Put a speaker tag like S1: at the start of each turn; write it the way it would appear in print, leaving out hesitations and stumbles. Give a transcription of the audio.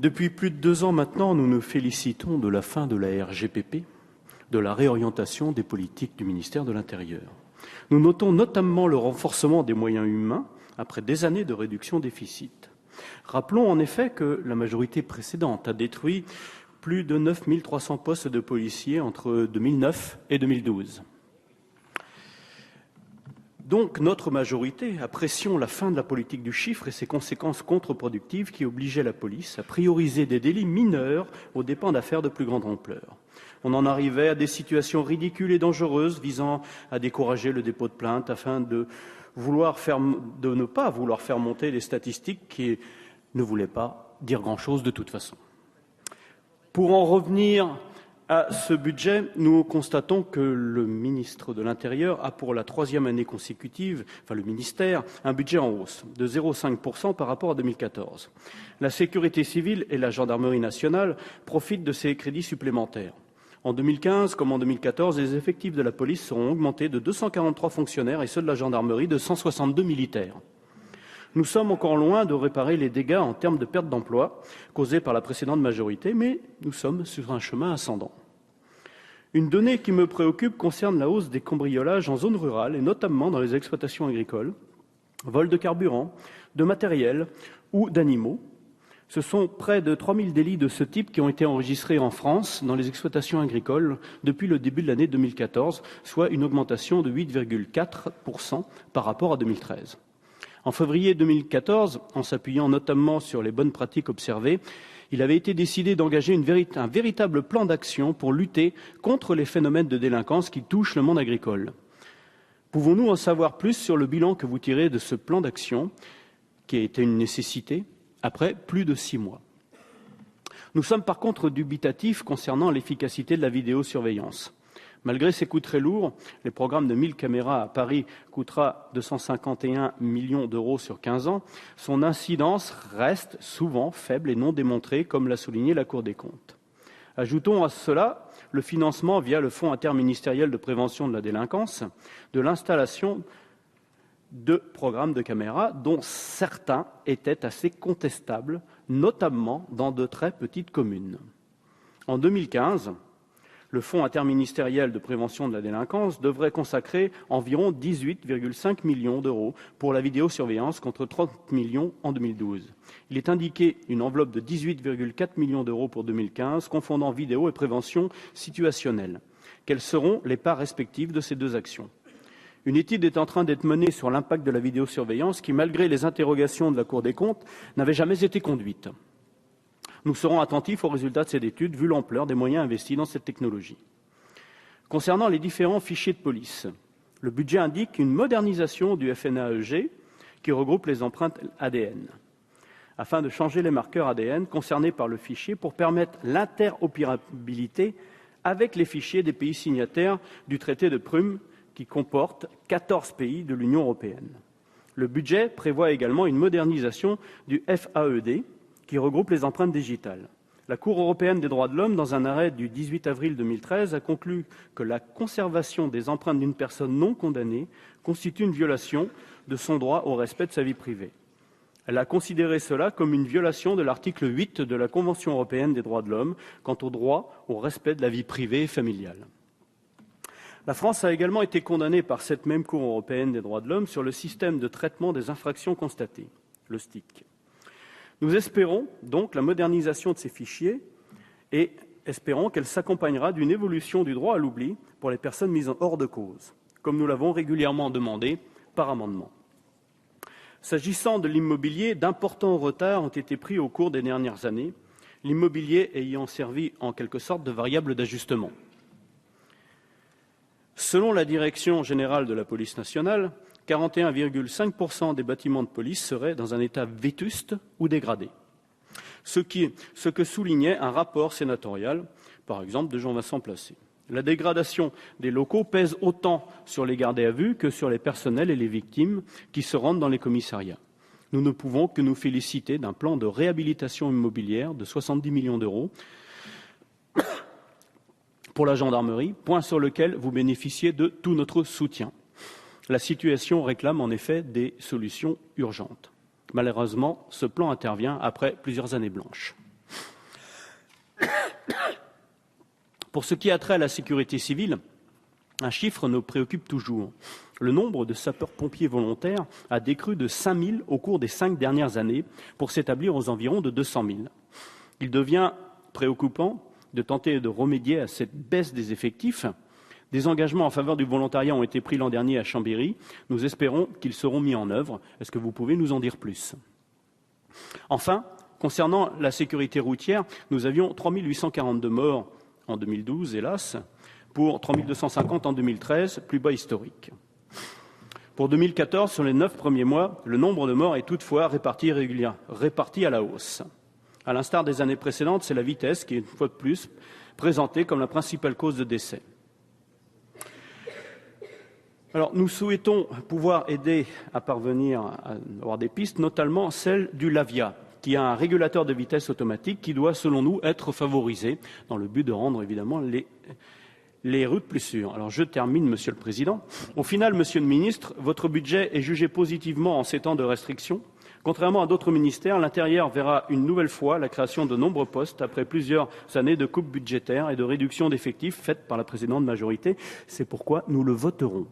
S1: Depuis plus de 2 ans maintenant, nous nous félicitons de la fin de la RGPP, de la réorientation des politiques du ministère de l'Intérieur. Nous notons notamment le renforcement des moyens humains après des années de réduction déficit. Rappelons en effet que la majorité précédente a détruit plus de 9 300 postes de policiers entre 2009 et 2012. Donc notre majorité apprécions la fin de la politique du chiffre et ses conséquences contre-productives qui obligeaient la police à prioriser des délits mineurs aux dépens d'affaires de plus grande ampleur. On en arrivait à des situations ridicules et dangereuses visant à décourager le dépôt de plainte afin de ne pas vouloir faire monter des statistiques qui ne voulaient pas dire grand-chose de toute façon. Pour en revenir à ce budget, nous constatons que le ministre de l'Intérieur a pour la 3e année consécutive, le ministère, un budget en hausse de 0,5% par rapport à 2014. La sécurité civile et la gendarmerie nationale profitent de ces crédits supplémentaires. En 2015, comme en 2014, les effectifs de la police seront augmentés de 243 fonctionnaires et ceux de la gendarmerie de 162 militaires. Nous sommes encore loin de réparer les dégâts en termes de perte d'emploi causés par la précédente majorité, mais nous sommes sur un chemin ascendant. Une donnée qui me préoccupe concerne la hausse des cambriolages en zone rurale et notamment dans les exploitations agricoles, vol de carburant, de matériel ou d'animaux. Ce sont près de 3000 délits de ce type qui ont été enregistrés en France dans les exploitations agricoles depuis le début de l'année 2014, soit une augmentation de 8,4% par rapport à 2013. En février 2014, en s'appuyant notamment sur les bonnes pratiques observées, il avait été décidé d'engager un véritable plan d'action pour lutter contre les phénomènes de délinquance qui touchent le monde agricole. Pouvons-nous en savoir plus sur le bilan que vous tirez de ce plan d'action, qui a été une nécessité, après plus de 6 mois? Nous sommes par contre dubitatifs concernant l'efficacité de la vidéosurveillance. Malgré ses coûts très lourds, le programme de 1000 caméras à Paris coûtera 251 millions d'euros sur 15 ans. Son incidence reste souvent faible et non démontrée, comme l'a souligné la Cour des comptes. Ajoutons à cela le financement via le Fonds interministériel de prévention de la délinquance de l'installation de programmes de caméras dont certains étaient assez contestables, notamment dans de très petites communes. En 2015, le Fonds interministériel de prévention de la délinquance devrait consacrer environ 18,5 millions d'euros pour la vidéosurveillance contre 30 millions en 2012. Il est indiqué une enveloppe de 18,4 millions d'euros pour 2015, confondant vidéo et prévention situationnelle. Quelles seront les parts respectives de ces deux actions ? Une étude est en train d'être menée sur l'impact de la vidéosurveillance qui, malgré les interrogations de la Cour des comptes, n'avait jamais été conduite. Nous serons attentifs aux résultats de cette étude, vu l'ampleur des moyens investis dans cette technologie. Concernant les différents fichiers de police, le budget indique une modernisation du FNAEG qui regroupe les empreintes ADN, afin de changer les marqueurs ADN concernés par le fichier pour permettre l'interopérabilité avec les fichiers des pays signataires du traité de Prüm qui comporte 14 pays de l'Union européenne. Le budget prévoit également une modernisation du FAED, qui regroupe les empreintes digitales. La Cour européenne des droits de l'homme, dans un arrêt du 18 avril 2013, a conclu que la conservation des empreintes d'une personne non condamnée constitue une violation de son droit au respect de sa vie privée. Elle a considéré cela comme une violation de l'article 8 de la Convention européenne des droits de l'homme quant au droit au respect de la vie privée et familiale. La France a également été condamnée par cette même Cour européenne des droits de l'homme sur le système de traitement des infractions constatées, le STIC. Nous espérons donc la modernisation de ces fichiers et espérons qu'elle s'accompagnera d'une évolution du droit à l'oubli pour les personnes mises hors de cause, comme nous l'avons régulièrement demandé par amendement. S'agissant de l'immobilier, d'importants retards ont été pris au cours des dernières années, l'immobilier ayant servi en quelque sorte de variable d'ajustement. Selon la Direction générale de la police nationale, 41,5% des bâtiments de police seraient dans un état vétuste ou dégradé. Ce que soulignait un rapport sénatorial, par exemple, de Jean-Vincent Placé. La dégradation des locaux pèse autant sur les gardés à vue que sur les personnels et les victimes qui se rendent dans les commissariats. Nous ne pouvons que nous féliciter d'un plan de réhabilitation immobilière de 70 millions d'euros pour la gendarmerie, point sur lequel vous bénéficiez de tout notre soutien. La situation réclame en effet des solutions urgentes. Malheureusement, ce plan intervient après plusieurs années blanches. Pour ce qui a trait à la sécurité civile, un chiffre nous préoccupe toujours. Le nombre de sapeurs-pompiers volontaires a décru de 5 000 au cours des 5 dernières années pour s'établir aux environs de 200 000. Il devient préoccupant de tenter de remédier à cette baisse des effectifs. Des engagements en faveur du volontariat ont été pris l'an dernier à Chambéry. Nous espérons qu'ils seront mis en œuvre. Est-ce que vous pouvez nous en dire plus ? Enfin, concernant la sécurité routière, nous avions 3 842 morts en 2012, hélas, pour 3 250 en 2013, plus bas historique. Pour 2014, sur les 9 premiers mois, le nombre de morts est toutefois réparti à la hausse. À l'instar des années précédentes, c'est la vitesse qui est une fois de plus présentée comme la principale cause de décès. Alors, nous souhaitons pouvoir aider à parvenir à avoir des pistes, notamment celle du Lavia, qui a un régulateur de vitesse automatique qui doit, selon nous, être favorisé dans le but de rendre, évidemment, les routes plus sûres. Alors, je termine, Monsieur le Président. Au final, Monsieur le Ministre, votre budget est jugé positivement en ces temps de restriction. Contrairement à d'autres ministères, l'Intérieur verra une nouvelle fois la création de nombreux postes après plusieurs années de coupes budgétaires et de réduction d'effectifs faites par la précédente majorité. C'est pourquoi nous le voterons.